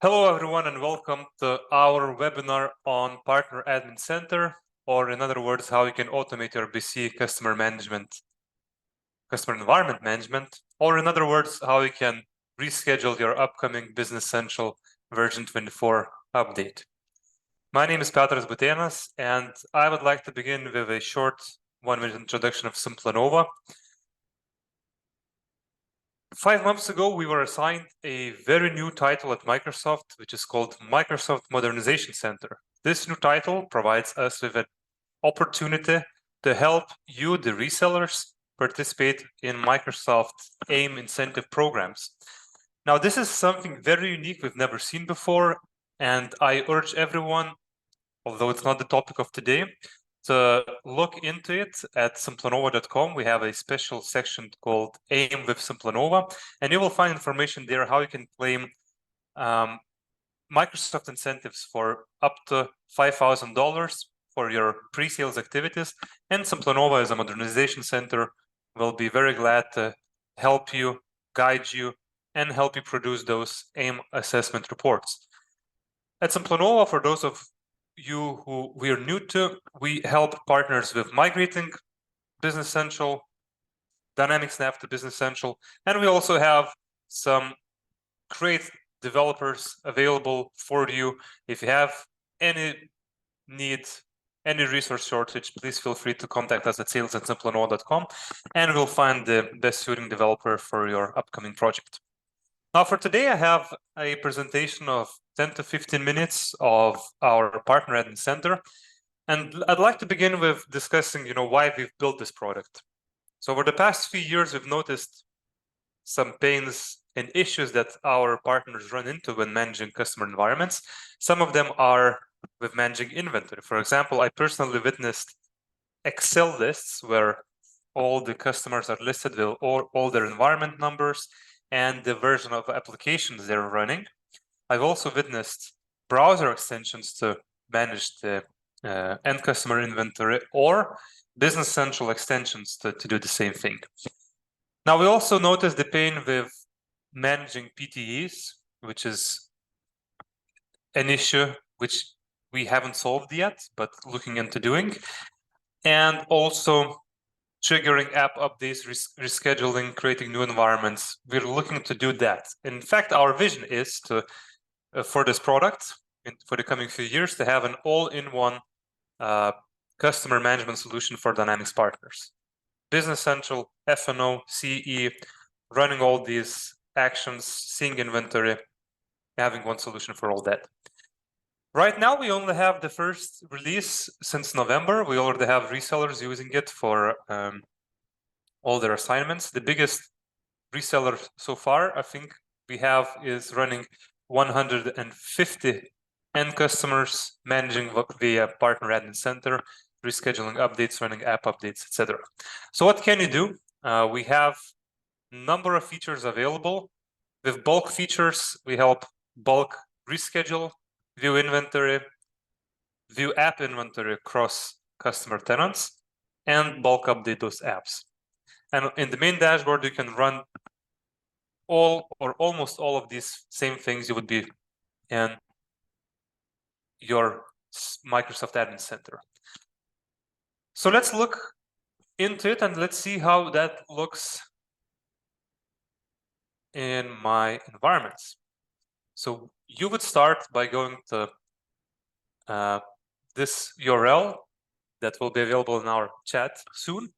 Hello, everyone, and welcome to our webinar on Partner Admin Center, or in other words, how you can automate your BC customer environment management, or in other words, how you can reschedule your upcoming Business Central version 24 update. My name is Petras Butenas, and I would like to begin with a short 1-minute introduction of Simplanova. 5 months ago, we were assigned a very new title at Microsoft, which is called Microsoft Modernization Center. This new title provides us with an opportunity to help you, the resellers, participate in Microsoft AIM incentive programs. Now, this is something very unique we've never seen before, and I urge everyone, although it's not the topic of today, to look into it at Simplanova.com. We have a special section called AIM with Simplanova, and you will find information there how you can claim Microsoft incentives for up to $5,000 for your pre-sales activities. And Simplanova, as a modernization center, will be very glad to help you, guide you, and help you produce those AIM assessment reports. At Simplanova, for those of you who we are new to, we help partners with migrating Business Central, Dynamics Nav to Business Central, and we also have some great developers available for you. If you have any need, any resource shortage, please feel free to contact us at sales@simplanova.com, and we'll find the best suiting developer for your upcoming project. Now, for today, I have a presentation of 10 to 15 minutes of our Partner Admin Center. And I'd like to begin with discussing, why we've built this product. So over the past few years, we've noticed some pains and issues that our partners run into when managing customer environments. Some of them are with managing inventory. For example, I personally witnessed Excel lists where all the customers are listed with all their environment numbers and the version of applications they're running. I've also witnessed browser extensions to manage the end customer inventory, or Business Central extensions to do the same thing. Now, we also noticed the pain with managing PTEs, which is an issue which we haven't solved yet, but looking into doing, and also triggering app updates, rescheduling, creating new environments. We're looking to do that. In fact, our vision is to, for this product, for the coming few years, to have an all-in-one customer management solution for Dynamics partners. Business Central, F&O, CE, running all these actions, seeing inventory, having one solution for all that. Right now, we only have the first release since November. We already have resellers using it for all their assignments. The biggest reseller so far, I think we have, is running 150 end customers managing via Partner Admin Center, rescheduling updates, running app updates, etc. So what can you do? We have a number of features available. With bulk features, we help bulk reschedule, view inventory, view app inventory across customer tenants, and bulk update those apps. And in the main dashboard, you can run all or almost all of these same things you would be in your Microsoft Admin Center. So let's look into it and let's see how that looks in my environments. So you would start by going to this URL that will be available in our chat soon.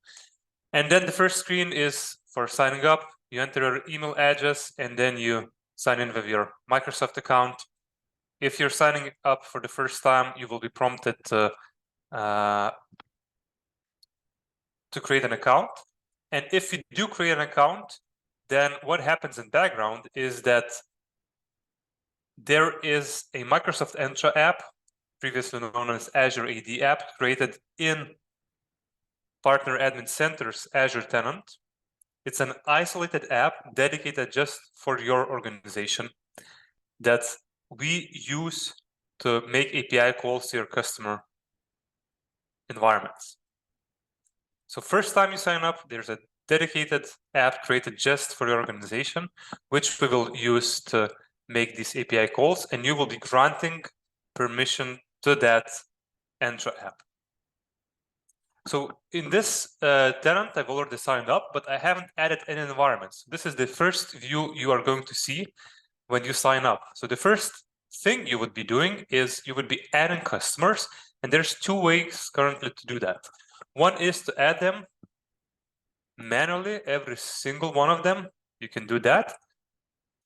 And then the first screen is for signing up. You enter your email address and then you sign in with your Microsoft account. If you're signing up for the first time, you will be prompted to create an account. And if you do create an account, then what happens in background is that there is a Microsoft Entra app, previously known as Azure AD app, created in Partner Admin Center's Azure tenant. It's an isolated app dedicated just for your organization that we use to make API calls to your customer environments. So first time you sign up, there's a dedicated app created just for your organization, which we will use to make these API calls, and you will be granting permission to that Entra app. So in this tenant, I've already signed up, but I haven't added any environments. This is the first view you are going to see when you sign up. So the first thing you would be doing is you would be adding customers, and there's two ways currently to do that. One is to add them manually, every single one of them. You can do that,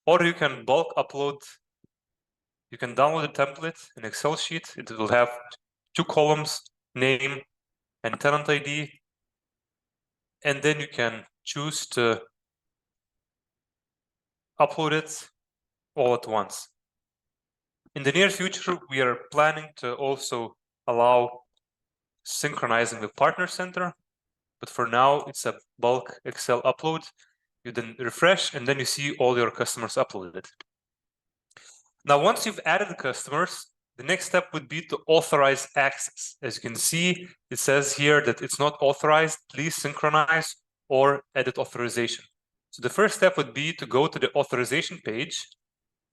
or you can bulk upload. You can download a template, an Excel sheet. It will have 2 columns, name and tenant ID, and then you can choose to upload it all at once. In the near future, we are planning to also allow synchronizing with Partner Center, but for now, it's a bulk Excel upload. You then refresh, and then you see all your customers uploaded. Now, once you've added the customers, the next step would be to authorize access. As you can see, it says here that it's not authorized. Please synchronize or edit authorization. So the first step would be to go to the authorization page,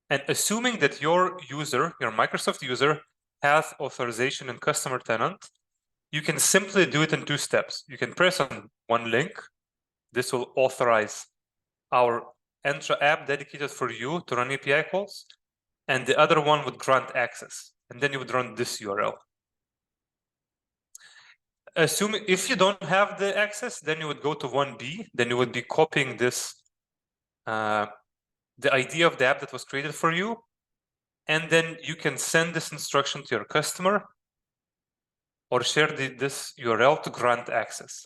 and assuming that your user, your Microsoft user, has authorization in customer tenant, you can simply do it in 2 steps. You can press on one link. This will authorize our Entra app dedicated for you to run API calls, and the other one would grant access, and then you would run this URL. Assuming if you don't have the access, then you would go to 1B, then you would be copying this, the ID of the app that was created for you, and then you can send this instruction to your customer or share this URL to grant access.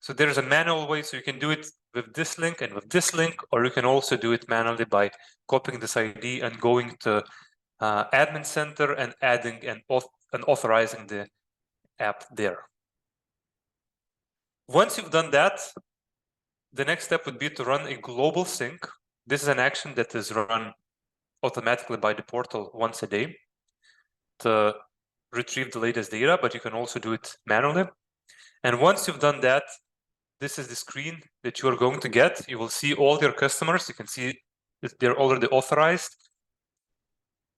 So there's a manual way, so you can do it with this link and with this link, or you can also do it manually by copying this ID and going to Admin Center and adding and authorizing the app there. Once you've done that, the next step would be to run a global sync. This is an action that is run automatically by the portal once a day to retrieve the latest data, but you can also do it manually. And once you've done that, this is the screen that you are going to get. You will see all your customers. You can see that they're already authorized,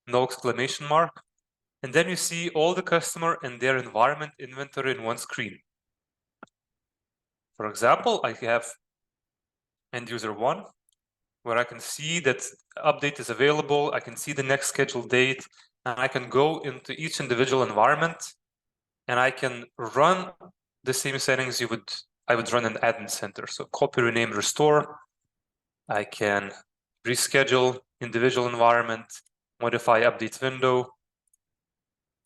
no exclamation mark. And then you see all the customer and their environment inventory in one screen. For example, I have end user 1, where I can see that update is available. I can see the next scheduled date, and I can go into each individual environment, and I can run the same settings I would run in Admin Center. So copy, rename, restore. I can reschedule individual environment, modify update window,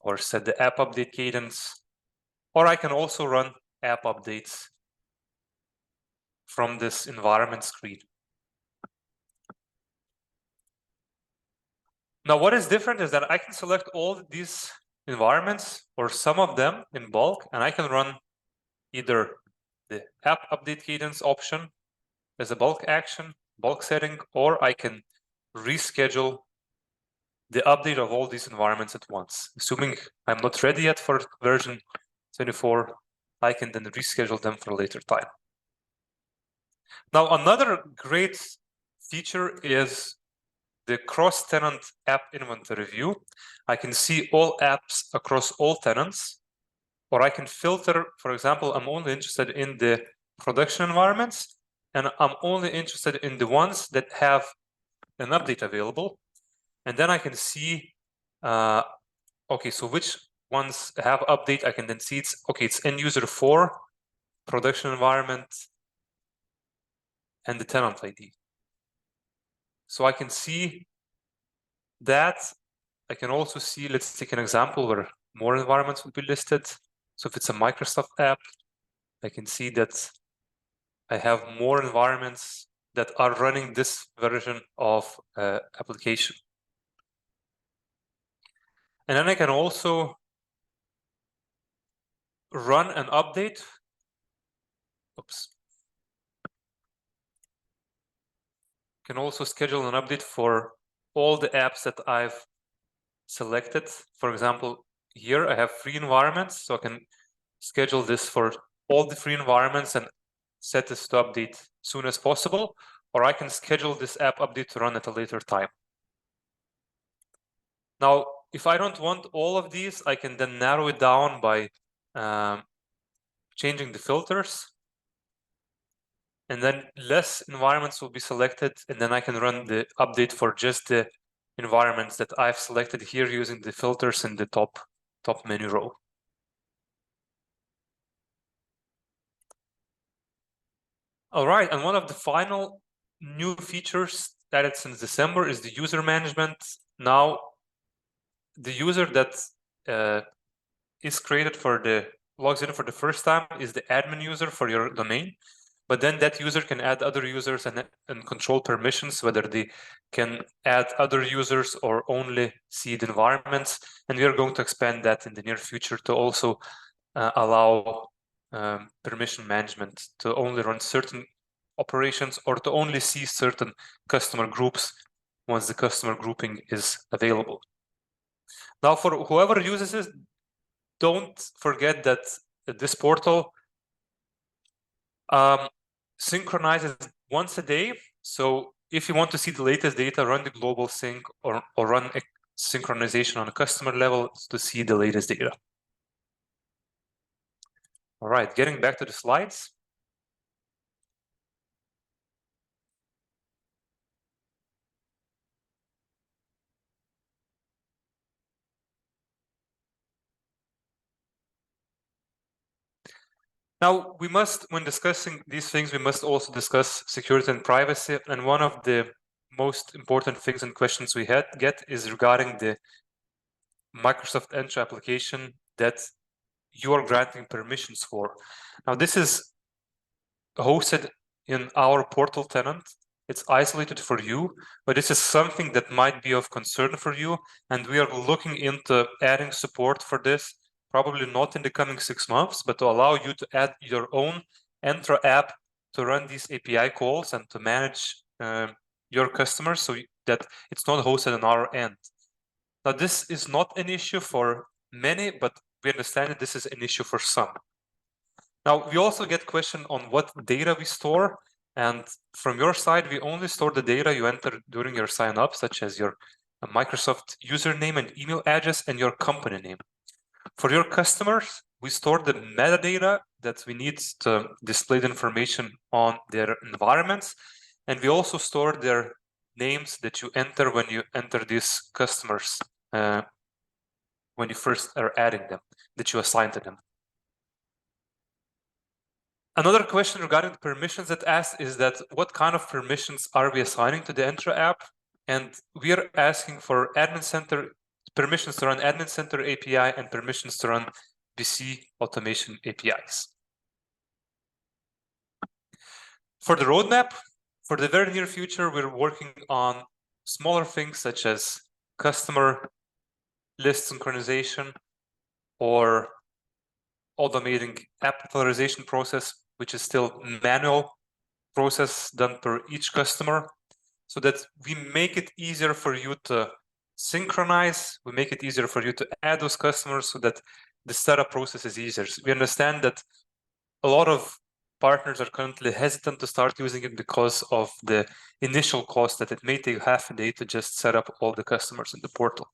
or set the app update cadence. Or I can also run app updates from this environment screen. Now, what is different is that I can select all these environments or some of them in bulk, and I can run either the app update cadence option as a bulk action, bulk setting, or I can reschedule the update of all these environments at once. Assuming I'm not ready yet for version 24, I can then reschedule them for a later time. Now, another great feature is the cross-tenant app inventory view. I can see all apps across all tenants, or I can filter. For example, I'm only interested in the production environments, and I'm only interested in the ones that have an update available. And then I can see, okay, so which ones have update. I can then see it's end user 4, production environment, and the tenant ID. So I can see that. I can also see, let's take an example where more environments would be listed. So if it's a Microsoft app, I can see that I have more environments that are running this version of application. And then I can also run an update. Oops. Can also schedule an update for all the apps that I've selected. For example, here I have 3 environments, so I can schedule this for all the 3 environments and set this to update as soon as possible. or I can schedule this app update to run at a later time. Now, if I don't want all of these, I can then narrow it down by changing the filters. And then less environments will be selected, and then I can run the update for just the environments that I've selected here using the filters in the top menu row. All right, and one of the final new features added since December is the user management. Now, the user that is created for the logs in for the first time is the admin user for your domain. But then that user can add other users and control permissions, whether they can add other users or only seed environments. And we are going to expand that in the near future to also allow permission management to only run certain operations or to only see certain customer groups once the customer grouping is available. Now, for whoever uses it, don't forget that this portal synchronizes once a day. So if you want to see the latest data, run the global sync or run a synchronization on a customer level to see the latest data. All right, getting back to the slides. Now, we must, when discussing these things, we must also discuss security and privacy. And one of the most important things and questions we get is regarding the Microsoft Entra application that you are granting permissions for. Now, this is hosted in our portal tenant. It's isolated for you, but this is something that might be of concern for you. And we are looking into adding support for this, probably not in the coming 6 months, but to allow you to add your own Entra app to run these API calls and to manage your customers so that it's not hosted on our end. Now, this is not an issue for many, but we understand that this is an issue for some. Now, we also get question on what data we store. And from your side, we only store the data you enter during your sign up, such as your Microsoft username and email address and your company name. For your customers, we store the metadata that we need to display the information on their environments. And we also store their names that you enter when you enter these customers, when you first are adding them, that you assign to them. Another question regarding the permissions that asked is that what kind of permissions are we assigning to the Entra app? And we are asking for admin center permissions to run admin center API and permissions to run BC automation APIs. For the roadmap, for the very near future, we're working on smaller things such as customer list synchronization or automating app authorization process, which is still manual process done per each customer, so that we make it easier for you to synchronize, we make it easier for you to add those customers so that the setup process is easier. So we understand that a lot of partners are currently hesitant to start using it because of the initial cost that it may take half a day to just set up all the customers in the portal.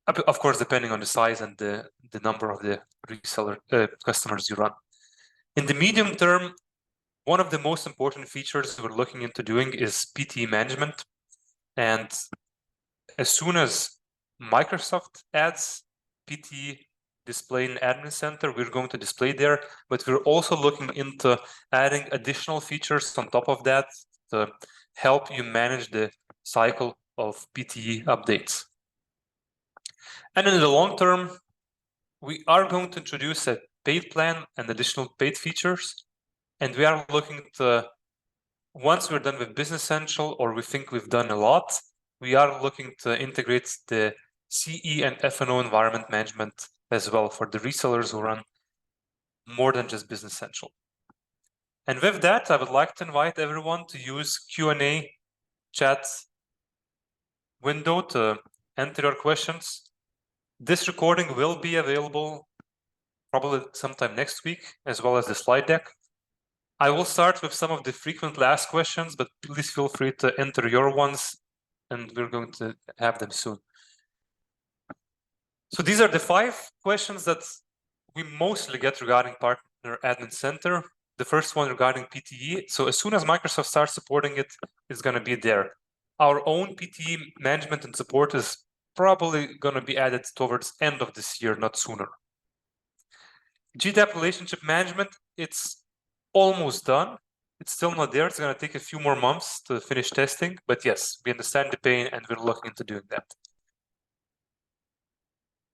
Of course, depending on the size and the number of the reseller customers you run. In the medium term, one of the most important features we're looking into doing is PTE management. And as soon as Microsoft adds PTE display in Admin Center, we're going to display there, but we're also looking into adding additional features on top of that to help you manage the cycle of PTE updates. And in the long term, we are going to introduce a paid plan and additional paid features. And we are looking to, once we're done with Business Central, or we think we've done a lot, we are looking to integrate the CE and F&O environment management as well for the resellers who run more than just Business Central. And with that, I would like to invite everyone to use Q&A chat window to enter your questions. This recording will be available probably sometime next week, as well as the slide deck. I will start with some of the frequently asked questions, but please feel free to enter your ones, and we're going to have them soon. So these are the 5 questions that we mostly get regarding Partner Admin Center. The first one regarding PTE. So as soon as Microsoft starts supporting it, it's going to be there. Our own PTE management and support is probably going to be added towards end of this year, not sooner. GDAP relationship management, it's almost done. It's still not there. It's going to take a few more months to finish testing, but yes, we understand the pain and we're looking into doing that.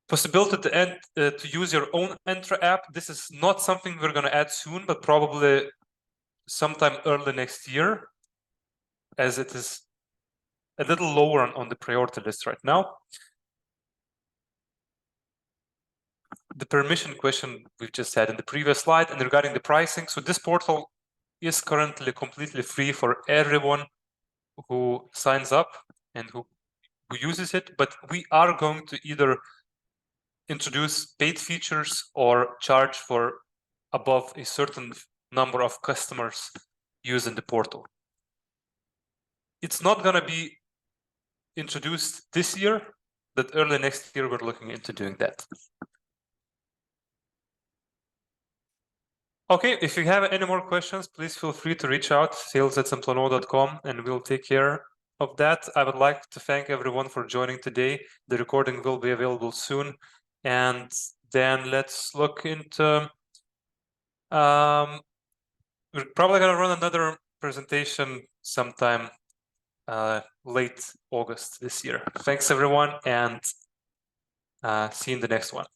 Possibility to use your own Entra app. This is not something we're going to add soon, but probably sometime early next year, as it is a little lower on the priority list right now. The permission question we've just had in the previous slide, and regarding the pricing, so this portal is currently completely free for everyone who signs up and who uses it, but we are going to either introduce paid features or charge for above a certain number of customers using the portal. It's not going to be introduced this year, but early next year we're looking into doing that. Okay, if you have any more questions, please feel free to reach out, sales@simplanova.com, and we'll take care of that. I would like to thank everyone for joining today. The recording will be available soon. And then let's look into, we're probably going to run another presentation sometime late August this year. Thanks everyone, and see you in the next one.